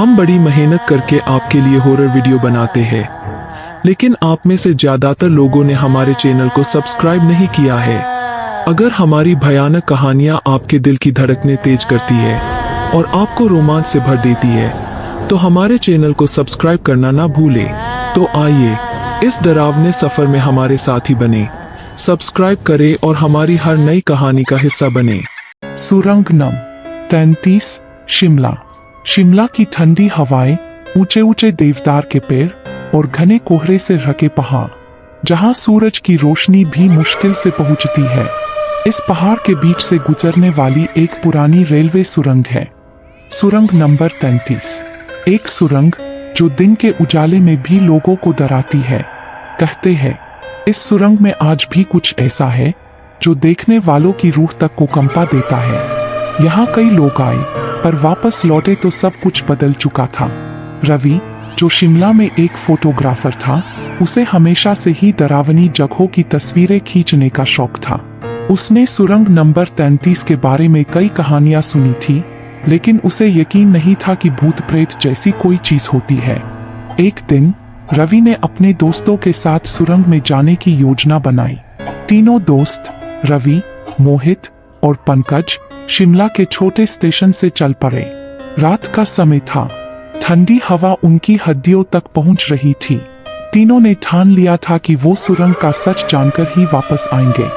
हम बड़ी मेहनत करके आपके लिए हॉरर वीडियो बनाते हैं, लेकिन आप में से ज्यादातर लोगों ने हमारे चैनल को सब्सक्राइब नहीं किया है। अगर हमारी भयानक कहानियां आपके दिल की धड़कनें तेज करती है और आपको रोमांच से भर देती है, तो हमारे चैनल को सब्सक्राइब करना ना भूलें। तो आइए इस डरावने सफर में हमारे साथी बने, सब्सक्राइब करें और हमारी हर नई कहानी का हिस्सा बने। सुरंग नंबर 33 शिमला। शिमला की ठंडी हवाएं, ऊंचे ऊंचे देवदार के पेड़ और घने कोहरे से ढके पहाड़, जहां सूरज की रोशनी भी मुश्किल से पहुंचती है। इस पहाड़ के बीच से गुजरने वाली एक पुरानी रेलवे सुरंग है। सुरंग नंबर 33, एक सुरंग जो दिन के उजाले में भी लोगों को डराती है। कहते हैं इस सुरंग में आज भी कुछ ऐसा है जो देखने वालों की रूह तक को कंपा देता है। यहाँ कई लोग आए पर वापस लौटे तो सब कुछ बदल चुका था। रवि, जो शिमला में एक फोटोग्राफर था, उसे हमेशा से ही डरावनी जगहों की तस्वीरें खींचने का शौक था। उसने सुरंग नंबर 33 के बारे में कई कहानियां सुनी थी, लेकिन उसे यकीन नहीं था कि भूत प्रेत जैसी कोई चीज होती है। एक दिन रवि ने अपने दोस्तों के साथ सुरंग में जाने की योजना बनाई। तीनों दोस्त रवि, मोहित और पंकज शिमला के छोटे स्टेशन से चल पड़े। रात का समय था, ठंडी हवा उनकी हड्डियों तक पहुंच रही थी। तीनों ने ठान लिया था कि वो सुरंग का सच जानकर ही वापस आएंगे।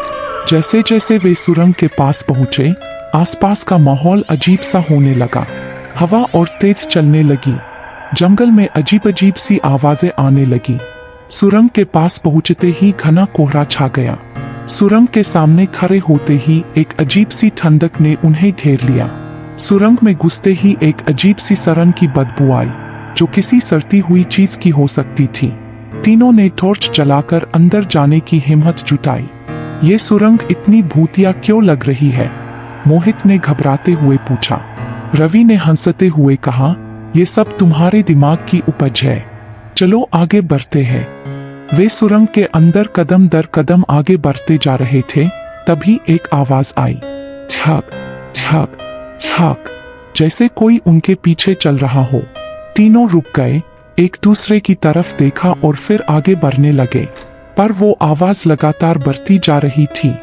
जैसे जैसे वे सुरंग के पास पहुंचे, आसपास का माहौल अजीब सा होने लगा। हवा और तेज चलने लगी। जंगल में अजीब अजीब सी आवाजें आने लगी। सुरंग के पास पहुंचते ही घना कोहरा छा गया। सुरंग के सामने खड़े होते ही एक अजीब सी ठंडक ने उन्हें घेर लिया। सुरंग में घुसते ही एक अजीब सी सड़न की बदबू आई, जो किसी सड़ती हुई चीज की हो सकती थी। तीनों ने टॉर्च जलाकर अंदर जाने की हिम्मत जुटाई। ये सुरंग इतनी भूतिया क्यों लग रही है? मोहित ने घबराते हुए पूछा। रवि ने हंसते हुए कहा, ये सब तुम्हारे दिमाग की उपज है। चलो आगे बढ़ते हैं। वे सुरंग के अंदर कदम दर कदम आगे बढ़ते जा रहे थे। तभी एक आवाज आई, छक छक छक, जैसे कोई उनके पीछे चल रहा हो। तीनों रुक गए, एक दूसरे की तरफ देखा और फिर आगे बढ़ने लगे। पर वो आवाज लगातार बढ़ती जा रही थी।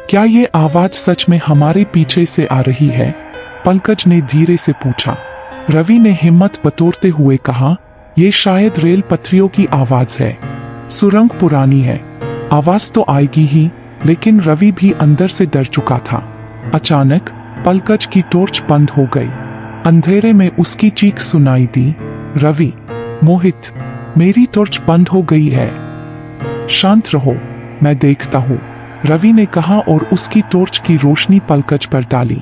क्या ये आवाज सच में हमारे पीछे से आ रही है? पंकज ने धीरे से पूछा। रवि ने हिम्मत बटोरते हुए कहा, ये शायद रेल पटरियों की आवाज है। सुरंग पुरानी है, आवाज तो आएगी ही, लेकिन रवि भी अंदर से डर चुका था। अचानक पंकज की टॉर्च बंद हो गई। अंधेरे में उसकी चीख सुनाई दी, रवि, मोहित, मेरी टॉर्च बंद हो गई है। शांत रहो, मैं देखता हूँ, रवि ने कहा और उसकी टॉर्च की रोशनी पंकज पर डाली।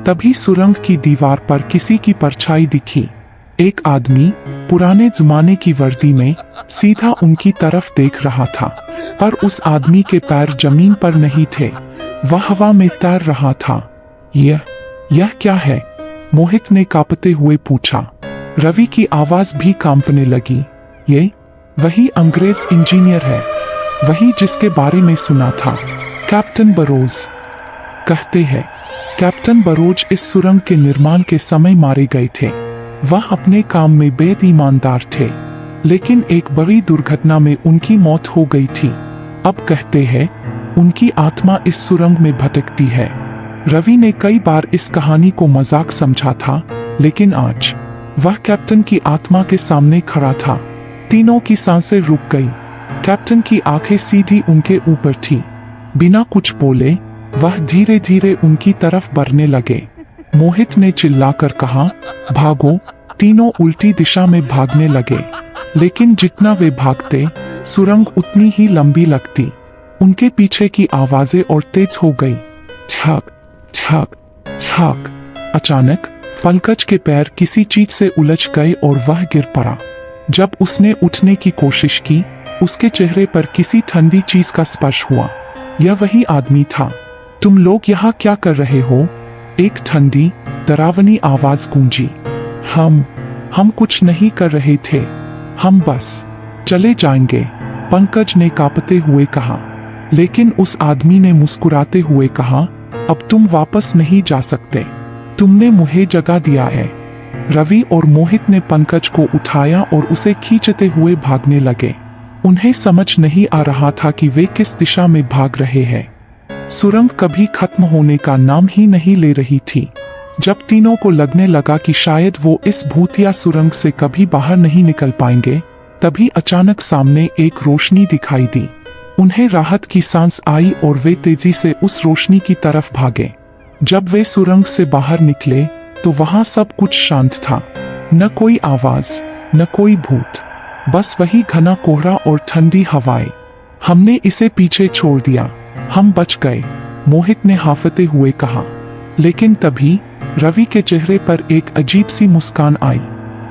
तभी सुरंग की दीवार पर किसी की परछाई दिखी। एक आदमी पुराने जमाने की वर्दी में सीधा उनकी तरफ देख रहा था, पर उस आदमी के पैर जमीन पर नहीं थे, वह हवा में तैर रहा था। यह क्या है? मोहित ने कांपते हुए पूछा। रवि की आवाज भी कांपने लगी। ये वही अंग्रेज इंजीनियर है, वही जिसके बारे में सुना था, कैप्टन बरोज। कहते हैं कैप्टन बरोज इस सुरंग के निर्माण के समय मारे गए थे। वह अपने काम में बेहद ईमानदार थे, लेकिन एक बड़ी दुर्घटना में उनकी मौत हो गई थी। अब कहते हैं उनकी आत्मा इस सुरंग में भटकती है। रवि ने कई बार इस कहानी को मजाक समझा था, लेकिन आज वह कैप्टन की आत्मा के सामने खड़ा था। तीनों की सांसें रुक गई। कैप्टन की आंखें सीधी उनके ऊपर थी। बिना कुछ बोले वह धीरे धीरे उनकी तरफ बढ़ने लगे। मोहित ने चिल्लाकर कहा, भागो। तीनों उल्टी दिशा में भागने लगे, लेकिन जितना वे भागते, सुरंग उतनी ही लंबी लगती। उनके पीछे की आवाजें और तेज हो गई, छक छक छक। अचानक पंकज के पैर किसी चीज से उलझ गए और वह गिर पड़ा। जब उसने उठने की कोशिश की, उसके चेहरे पर किसी ठंडी चीज का स्पर्श हुआ। यह वही आदमी था। तुम लोग यहाँ क्या कर रहे हो? एक ठंडी डरावनी आवाज गूंजी। हम कुछ नहीं कर रहे थे, हम बस चले जाएंगे, पंकज ने कांपते हुए कहा। लेकिन उस आदमी ने मुस्कुराते हुए कहा, अब तुम वापस नहीं जा सकते। तुमने मुझे जगा दिया है, रवि और मोहित ने पंकज को उठाया और उसे खींचते हुए भागने लगे। उन्हें समझ नहीं आ रहा था कि वे किस दिशा में भाग रहे हैं। सुरंग कभी खत्म होने का नाम ही नहीं ले रही थी। जब तीनों को लगने लगा कि शायद वो इस भूतिया सुरंग से कभी बाहर नहीं निकल पाएंगे, तभी अचानक सामने एक रोशनी दिखाई दी। उन्हें राहत की सांस आई और वे तेजी से उस रोशनी की तरफ भागे। जब वे सुरंग से बाहर निकले तो वहां सब कुछ शांत था। न कोई आवाज, न कोई भूत, बस वही घना कोहरा और ठंडी हवाएं। हमने इसे पीछे छोड़ दिया, हम बच गए, मोहित ने हाफते हुए कहा। लेकिन तभी रवि के चेहरे पर एक अजीब सी मुस्कान आई।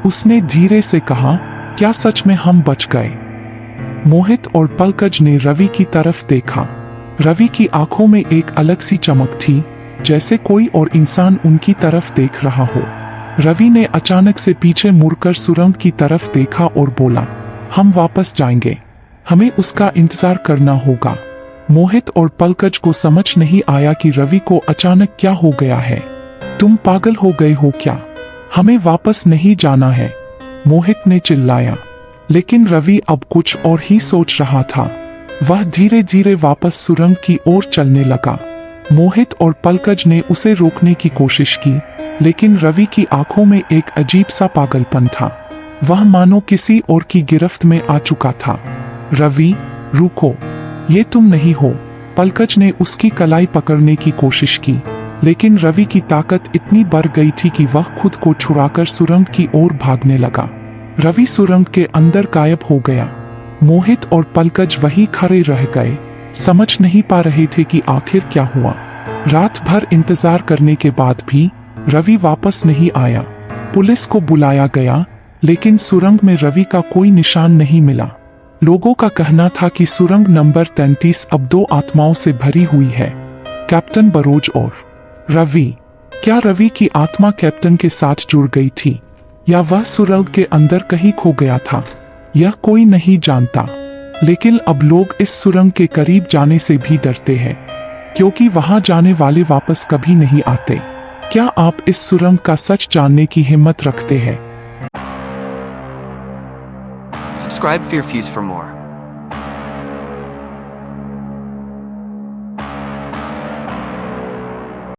उसने धीरे से कहा, क्या सच में हम बच गए? मोहित और पंकज ने रवि की तरफ देखा। रवि की आंखों में एक अलग सी चमक थी, जैसे कोई और इंसान उनकी तरफ देख रहा हो। रवि ने अचानक से पीछे मुड़कर सुरंग की तरफ देखा और बोला, हम वापस जाएंगे, हमें उसका इंतजार करना होगा। मोहित और पंकज को समझ नहीं आया कि रवि को अचानक क्या हो गया है। तुम पागल हो गए हो क्या? हमें वापस नहीं जाना है, मोहित ने चिल्लाया। लेकिन रवि अब कुछ और ही सोच रहा था। वह धीरे धीरे वापस सुरंग की ओर चलने लगा। मोहित और पंकज ने उसे रोकने की कोशिश की, लेकिन रवि की आंखों में एक अजीब सा पागलपन था। वह मानो किसी और की गिरफ्त में आ चुका था। रवि, रुको, ये तुम नहीं हो। पंकज ने उसकी कलाई पकड़ने की कोशिश की, लेकिन रवि की ताकत इतनी बढ़ गई थी कि वह खुद को छुड़ाकर सुरंग की ओर भागने लगा। रवि सुरंग के अंदर गायब हो गया। मोहित और पंकज वहीं खड़े रह गए, समझ नहीं पा रहे थे कि आखिर क्या हुआ। रात भर इंतजार करने के बाद भी रवि वापस नहीं आया। पुलिस को बुलाया गया, लेकिन सुरंग में रवि का कोई निशान नहीं मिला। लोगों का कहना था कि सुरंग नंबर 33 अब 2 आत्माओं से भरी हुई है, कैप्टन बरोज और रवि। क्या रवि की आत्मा कैप्टन के साथ जुड़ गई थी, या वह सुरंग के अंदर कहीं खो गया था? यह कोई नहीं जानता। लेकिन अब लोग इस सुरंग के करीब जाने से भी डरते हैं, क्योंकि वहां जाने वाले वापस कभी नहीं आते। क्या आप इस सुरंग का सच जानने की हिम्मत रखते हैं? Subscribe Fear Fuse for more.